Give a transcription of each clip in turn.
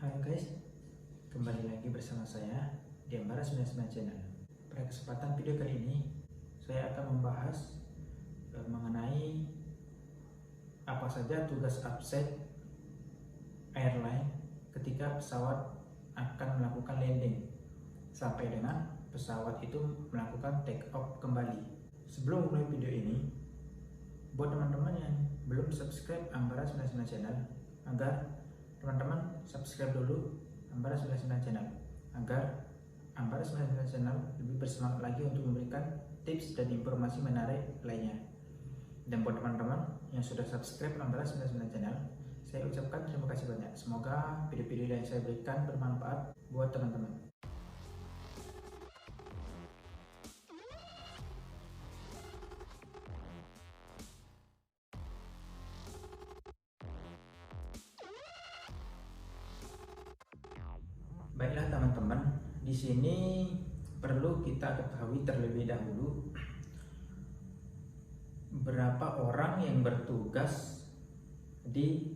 Halo guys, kembali lagi bersama saya di Ambara 99 Channel. Pada kesempatan video kali ini, saya akan membahas mengenai apa saja tugas absen airline ketika pesawat akan melakukan landing sampai dengan pesawat itu melakukan take off kembali. Sebelum mulai video ini, buat teman-teman yang belum subscribe Ambara 99 Channel, agar teman-teman subscribe dulu Ambara 99 Channel agar Ambara 99 Channel lebih bersemangat lagi untuk memberikan tips dan informasi menarik lainnya. Dan buat teman-teman yang sudah subscribe Ambara 99 Channel, saya ucapkan terima kasih banyak. Semoga video-video yang saya berikan bermanfaat buat teman-teman. Baiklah teman-teman, di sini perlu kita ketahui terlebih dahulu berapa orang yang bertugas di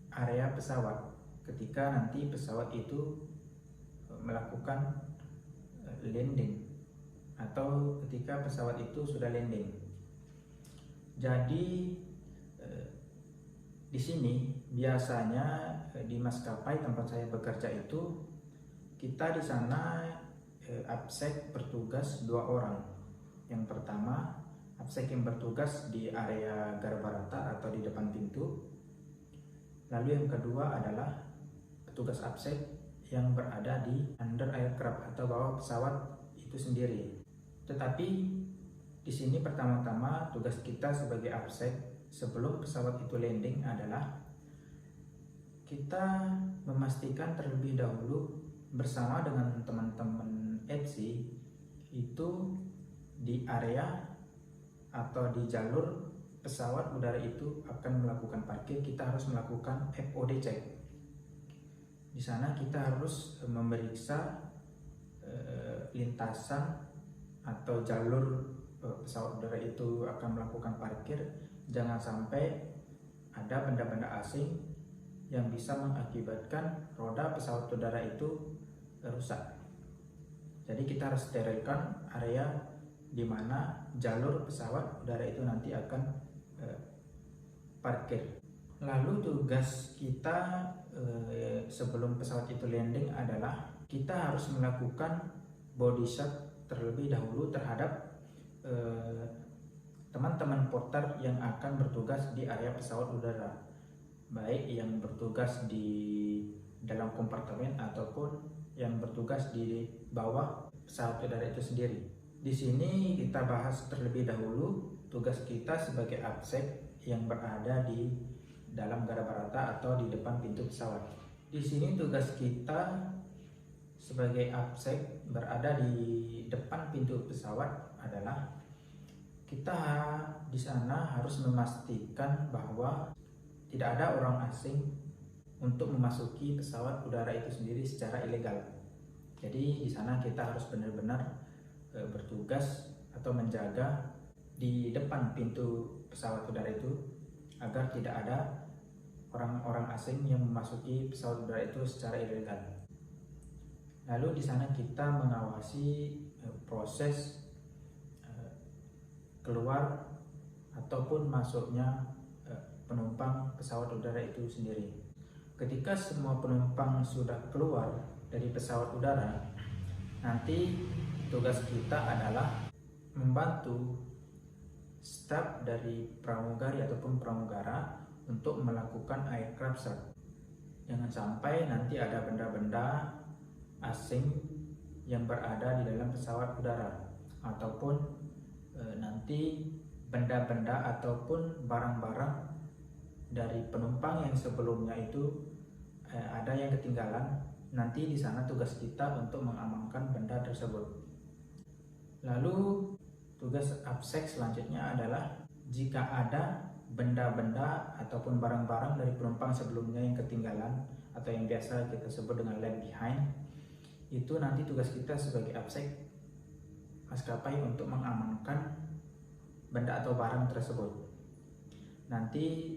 area pesawat ketika nanti pesawat itu melakukan landing atau ketika pesawat itu sudah landing. Jadi di sini biasanya di maskapai tempat saya bekerja itu kita di sana absek bertugas 2 orang. Yang pertama absek yang bertugas di area garbarata atau di depan pintu. Lalu yang kedua adalah petugas absek yang berada di under aircraft atau bawah pesawat itu sendiri. Tetapi di sini pertama-tama tugas kita sebagai absek sebelum pesawat itu landing adalah kita memastikan terlebih dahulu bersama dengan teman-teman FC itu di area atau di jalur pesawat udara itu akan melakukan parkir. Kita harus melakukan FOD check. Di sana kita harus memeriksa lintasan atau jalur pesawat udara itu akan melakukan parkir. Jangan sampai ada benda-benda asing yang bisa mengakibatkan roda pesawat udara itu rusak. Jadi kita harus sterilkan area di mana jalur pesawat udara itu nanti akan parkir. Lalu tugas kita sebelum pesawat itu landing adalah kita harus melakukan body shot terlebih dahulu terhadap teman-teman porter yang akan bertugas di area pesawat udara, baik yang bertugas di dalam kompartemen ataupun yang bertugas di bawah pesawat udara itu sendiri. Di sini kita bahas terlebih dahulu tugas kita sebagai absek yang berada di dalam garbarata atau di depan pintu pesawat. Di sini tugas kita sebagai absek berada di depan pintu pesawat adalah kita di sana harus memastikan bahwa tidak ada orang asing untuk memasuki pesawat udara itu sendiri secara ilegal. Jadi di sana kita harus benar-benar bertugas atau menjaga di depan pintu pesawat udara itu agar tidak ada orang-orang asing yang memasuki pesawat udara itu secara ilegal. Lalu di sana kita mengawasi proses keluar ataupun masuknya penumpang pesawat udara itu sendiri. Ketika semua penumpang sudah keluar dari pesawat udara, nanti tugas kita adalah membantu staf dari pramugari ataupun pramugara untuk melakukan aircraft search. Jangan sampai nanti ada benda-benda asing yang berada di dalam pesawat udara ataupun nanti benda-benda ataupun barang-barang dari penumpang yang sebelumnya itu ada yang ketinggalan. Nanti di sana tugas kita untuk mengamankan benda tersebut. Lalu tugas absek selanjutnya adalah jika ada benda-benda ataupun barang-barang dari penumpang sebelumnya yang ketinggalan atau yang biasa kita sebut dengan left behind, itu nanti tugas kita sebagai absek maskapai untuk mengamankan benda atau barang tersebut. Nanti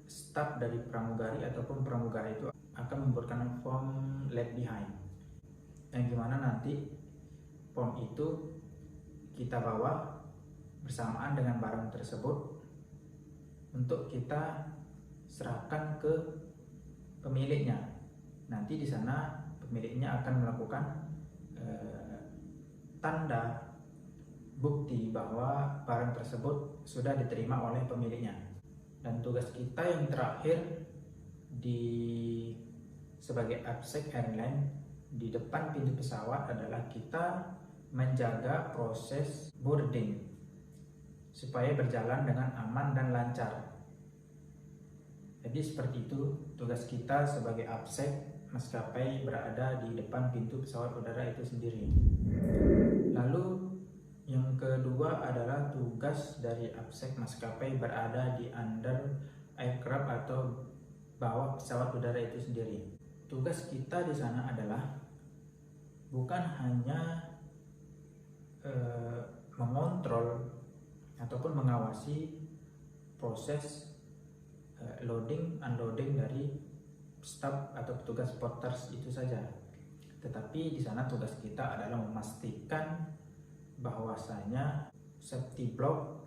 staf dari pramugari ataupun pramugara itu akan membuatkan form left behind, yang gimana nanti form itu kita bawa bersamaan dengan barang tersebut untuk kita serahkan ke pemiliknya. Nanti di sana pemiliknya akan melakukan tanda bukti bahwa barang tersebut sudah diterima oleh pemiliknya. Dan tugas kita yang terakhir sebagai AppSec Airline di depan pintu pesawat adalah kita menjaga proses boarding supaya berjalan dengan aman dan lancar. Jadi seperti itu tugas kita sebagai AppSec maskapai berada di depan pintu pesawat udara itu sendiri. Lalu yang kedua adalah tugas dari AppSec maskapai berada di under aircraft atau bawah pesawat udara itu sendiri. Tugas kita di sana adalah bukan hanya mengontrol ataupun mengawasi proses loading unloading dari staf atau petugas porters itu saja, tetapi di sana tugas kita adalah memastikan bahwasanya safety block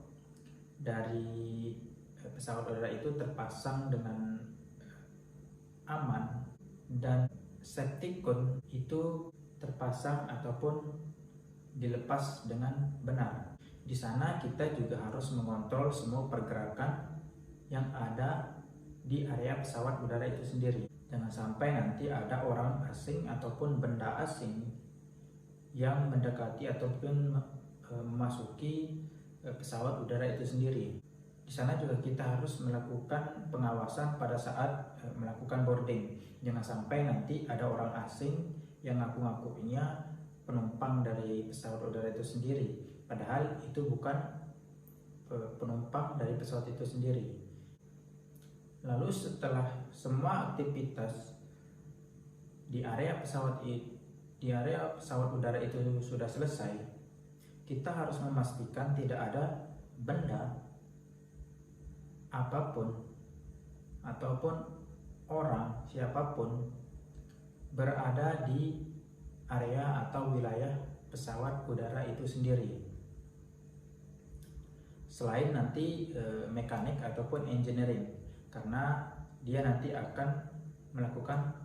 dari pesawat udara itu terpasang dengan aman dan safety cone itu terpasang ataupun dilepas dengan benar. Di sana kita juga harus mengontrol semua pergerakan yang ada di area pesawat udara itu sendiri. Jangan sampai nanti ada orang asing ataupun benda asing yang mendekati ataupun memasuki pesawat udara itu sendiri. Di sana juga kita harus melakukan pengawasan pada saat melakukan boarding. Jangan sampai nanti ada orang asing yang ngaku-ngakunya penumpang dari pesawat udara itu sendiri, padahal itu bukan penumpang dari pesawat itu sendiri. Lalu setelah semua aktivitas di area pesawat udara itu sudah selesai, kita harus memastikan tidak ada benda apapun ataupun orang siapapun berada di area atau wilayah pesawat udara itu sendiri, selain nanti mekanik ataupun engineering, karena dia nanti akan melakukan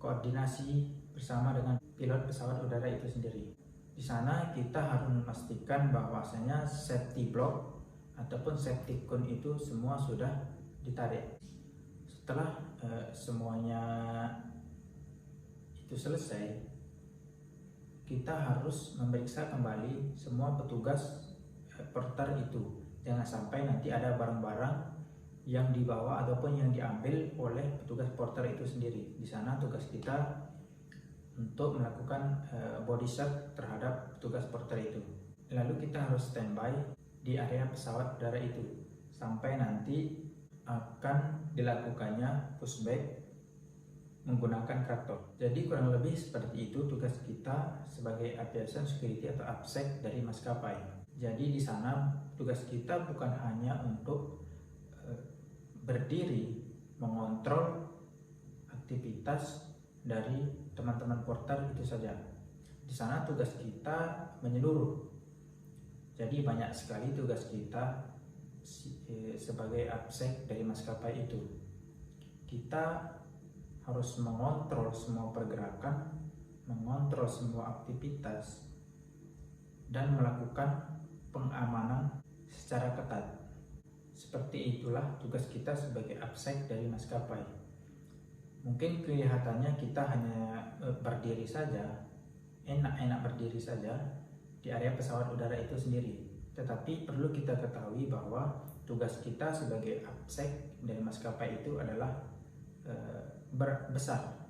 koordinasi bersama dengan pilot pesawat udara itu sendiri. Di sana kita harus memastikan bahwasanya safety block ataupun safety cone itu semua sudah ditarik. Setelah semuanya itu selesai, kita harus memeriksa kembali semua petugas porter itu. Jangan sampai nanti ada barang-barang yang dibawa ataupun yang diambil oleh petugas porter itu sendiri. Di sana tugas kita untuk melakukan body check terhadap petugas porter itu. Lalu kita harus standby di area pesawat udara itu sampai nanti akan dilakukannya pushback menggunakan traktor. Jadi kurang lebih seperti itu tugas kita sebagai aviation security atau AppSec dari maskapai. Jadi di sana tugas kita bukan hanya untuk berdiri mengontrol aktivitas dari teman-teman porter itu saja. Di sana tugas kita menyeluruh. Jadi banyak sekali tugas kita sebagai AppSec dari maskapai itu. Kita harus mengontrol semua pergerakan, mengontrol semua aktivitas, dan melakukan pengamanan secara ketat. Seperti itulah tugas kita sebagai AppSec dari maskapai. Mungkin kelihatannya kita hanya berdiri saja, enak-enak berdiri saja di area pesawat udara itu sendiri. Tetapi perlu kita ketahui bahwa tugas kita sebagai AppSec dari maskapai itu adalah besar.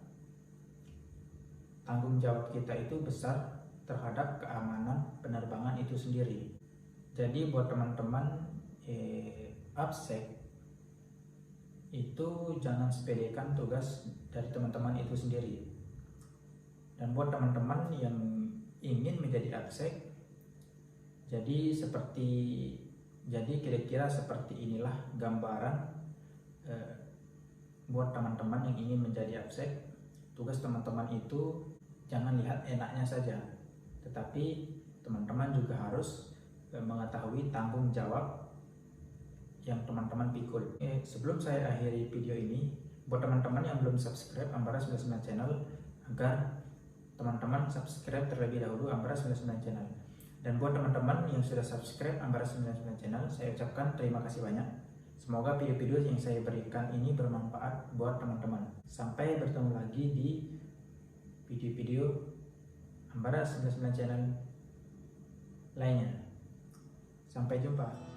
Tanggung jawab kita itu besar terhadap keamanan penerbangan itu sendiri. Jadi buat teman-teman AppSec itu jangan sepelekan tugas dari teman-teman itu sendiri. Dan buat teman-teman yang ingin menjadi AppSec, jadi kira-kira seperti inilah gambaran buat teman-teman yang ingin menjadi absek, tugas teman-teman itu jangan lihat enaknya saja, tetapi teman-teman juga harus mengetahui tanggung jawab yang teman-teman pikul. Sebelum saya akhiri video ini, buat teman-teman yang belum subscribe Ambara 99 Channel, agar teman-teman subscribe terlebih dahulu Ambara 99 Channel. Dan buat teman-teman yang sudah subscribe Ambara 99 Channel, saya ucapkan terima kasih banyak. Semoga video-video yang saya berikan ini bermanfaat buat teman-teman. Sampai bertemu lagi di video-video Ambara 99 Channel lainnya. Sampai jumpa.